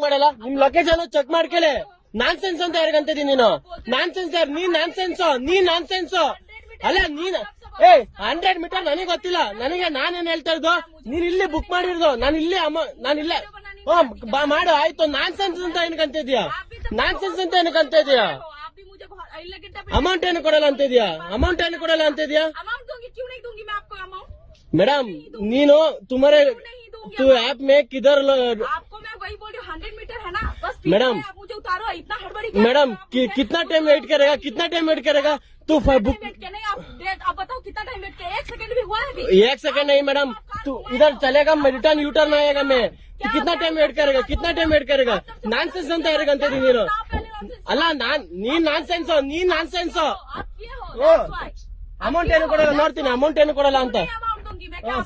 ಮಾಡಲ್ಲ ನಿಮ್ location check ಮಾಡ್ಕೊಳ್ಳಿ ನಾನ್ಸೆನ್ಸ್ ಅಂತ ಯಾರಿಗಂತಿದೀನಿ ನೀನು ನಾನ್ಸೆನ್ಸ್ ಯಾರು ನೀನ್ ನಾನ್ಸೆನ್ಸ್ ಅಲ್ಲ ನೀನ್ 100 ಮೀಟರ್ ನನಗೆ ಗೊತ್ತಿಲ್ಲ ನನಗೆ ನಾನೇನ್ ಹೇಳ್ತಾ ಇದ್ದು ನೀನ್ ಇಲ್ಲಿ ಬುಕ್ ಮಾಡಿರೋದು ನಾನಿಲ್ಲ ಮಾಡು ಆಯ್ತು ನಾನ್ಸೆನ್ಸ್ ಅಂತ ಏನಕ್ಕಂತಿದ್ಯಾ ಅಮೌಂಟ್ ಏನು ಕೊಡಲ್ಲ ಅಂತಿದ್ಯಾ ಮೇಡಮ್ ನೀನು तुम्हारे तू ऐप में किधर आपको मैं वही बोल रही हूँ 100 मीटर है ना बस मुझे उतारो इतना हड़बड़ी मैडम कितना टाइम वेट करेगा तू बुक नहीं आप बताओ कितना टाइम वेट किया 1 सेकंड भी हुआ है अभी 1 सेकंड नहीं मैडम तू इधर चलेगा रिटर्न यूटर्न आएगा मैं कितना टाइम वेट करेगा नानसेंस ಅಂತ ಯಾರಿಗಂತಿದೀನಿ ನೀನು ಅಲ್ಲ ನೀನ್ ನಾನ್ಸೆನ್ಸ್ ಅಮೌಂಟ್ ಏನು ಕೊಡಲ್ಲ ನೋಡ್ತೀನಿ ಅಮೌಂಟ್ ಏನು ಕೊಡಲ್ಲ ಅಂತ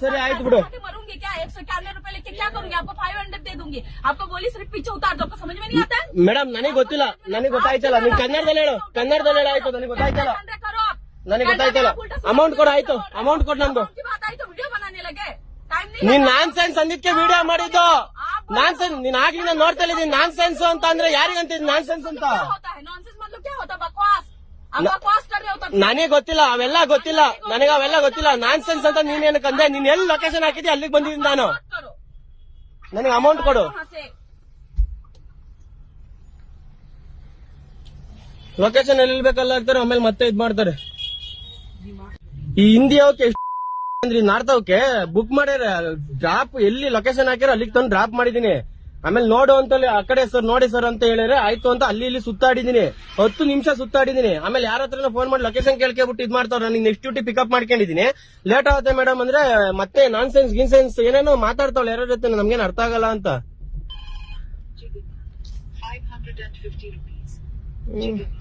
ಸರಿ ಆಯ್ತು ಬಿಡು मरूंगी क्या 191 रुपए लेके क्या करूंगी आपको 500 दे दूंगी आपको बोली सिर्फ पीछे उतार दो आपको समझ में नहीं आता है ಮೇಡಮ್ ನನಗೆ ಗೊತ್ತಿಲ್ಲ ನನಗೆ ಗೊತ್ತಾಯ್ತಲ್ಲ ನೀನ್ ಕನ್ನಡದಲ್ಲಿ ಹೇಳು ಆಯ್ತು ನನಗೆ ಗೊತ್ತಾಯ್ತಲ್ಲ ಅಮೌಂಟ್ ಕೊಡು ಆಯ್ತು ಅಮೌಂಟ್ ಕೊಡು ನಮ್ದು वीडियो बनाने लगे टाइम नहीं ನೀನ್ ನಾನ್ಸೆನ್ಸ್ ಅಂದಿದ್ಕೆ ವಿಡಿಯೋ ಮಾಡಿದ್ದು ನಾನ್ಸೆನ್ಸ್ ನೀನ್ ಆಗ್ಲಿಂದ ನೋಡ್ತಾ ಇದ್ದೀನಿ ನಾನ್ಸೆನ್ಸ್ ಅಂತ ಅಂದ್ರೆ ಯಾರಿಗಂತಿದ್ ನಾನ್ಸೆನ್ಸ್ ಅಂತ नॉनसेंस मतलब क्या होता है बकवास आप बकवास कर रहे हो ನನಗೆ ಗೊತ್ತಿಲ್ಲ ಅವೆಲ್ಲ ಗೊತ್ತಿಲ್ಲ ನಾನ್ಸೆನ್ಸ್ ಅಂತ ನೀನೇನಕ್ಕಂದೆ ನೀನ್ ಎಲ್ಲಿ ಲೊಕೇಶನ್ ಹಾಕಿದ್ದೆ ಅಲ್ಲಿಗೆ ಬಂದಿದ್ದೀನಿ ನಾನು ನನಗೆ ಅಮೌಂಟ್ ಕೊಡು ಲೊಕೇಶನ್ ಎಲ್ಲಿ ಬೇಕಲ್ಲ ಹಾಕ್ತಾರೆ ಆಮೇಲೆ ಮತ್ತೆ ಇದ್ ಮಾಡ್ತಾರೆ ಈ ಹಿಂದಿ ಅವಕ್ಕೆ ಅಂದ್ರೆ ನಾರ್ತ್ ಅವಕ್ಕೆ ಬುಕ್ ಮಾಡ್ಯಾರ ಡ್ರಾಪ್ ಎಲ್ಲಿ ಲೊಕೇಶನ್ ಹಾಕ್ಯಾರ ಅಲ್ಲಿಗೆ ತಂದು ಡ್ರಾಪ್ ಮಾಡಿದೀನಿ ಆಮೇಲೆ ನೋಡು ಅಂತ ಆ ಕಡೆ ಸರ್ ನೋಡಿ ಸರ್ ಅಂತ ಹೇಳಿದ್ರೆ ಆಯ್ತು ಅಂತ ಅಲ್ಲಿ ಸುತ್ತಾಡಿದೀನಿ 10 ನಿಮಿಷ ಸುತ್ತಾಡಿದೀನಿ ಆಮೇಲೆ ಯಾರ ಹತ್ರ ಫೋನ್ ಮಾಡಿ ಲೊಕೇಶನ್ ಕೇಳ್ಕೊಬಿಟ್ಟು ಇದ್ ಮಾಡ್ತಾವ್ರ ನನಗೆ ನೆಕ್ಸ್ಟ್ ಡ್ಯೂಟಿ ಪಿಕಪ್ ಮಾಡ್ಕೊಂಡಿದೀನಿ ಲೇಟ್ ಆಗುತ್ತೆ ಮೇಡಮ್ ಅಂದ್ರೆ ಮತ್ತೆ ನಾನ್ಸೆನ್ಸ್ ಏನೇನೋ ಮಾತಾಡ್ತಾವಳ ಯಾರ ಜೊತೆ ನಮ್ಗೇನ್ ಅರ್ಥ ಆಗಲ್ಲ ಅಂತ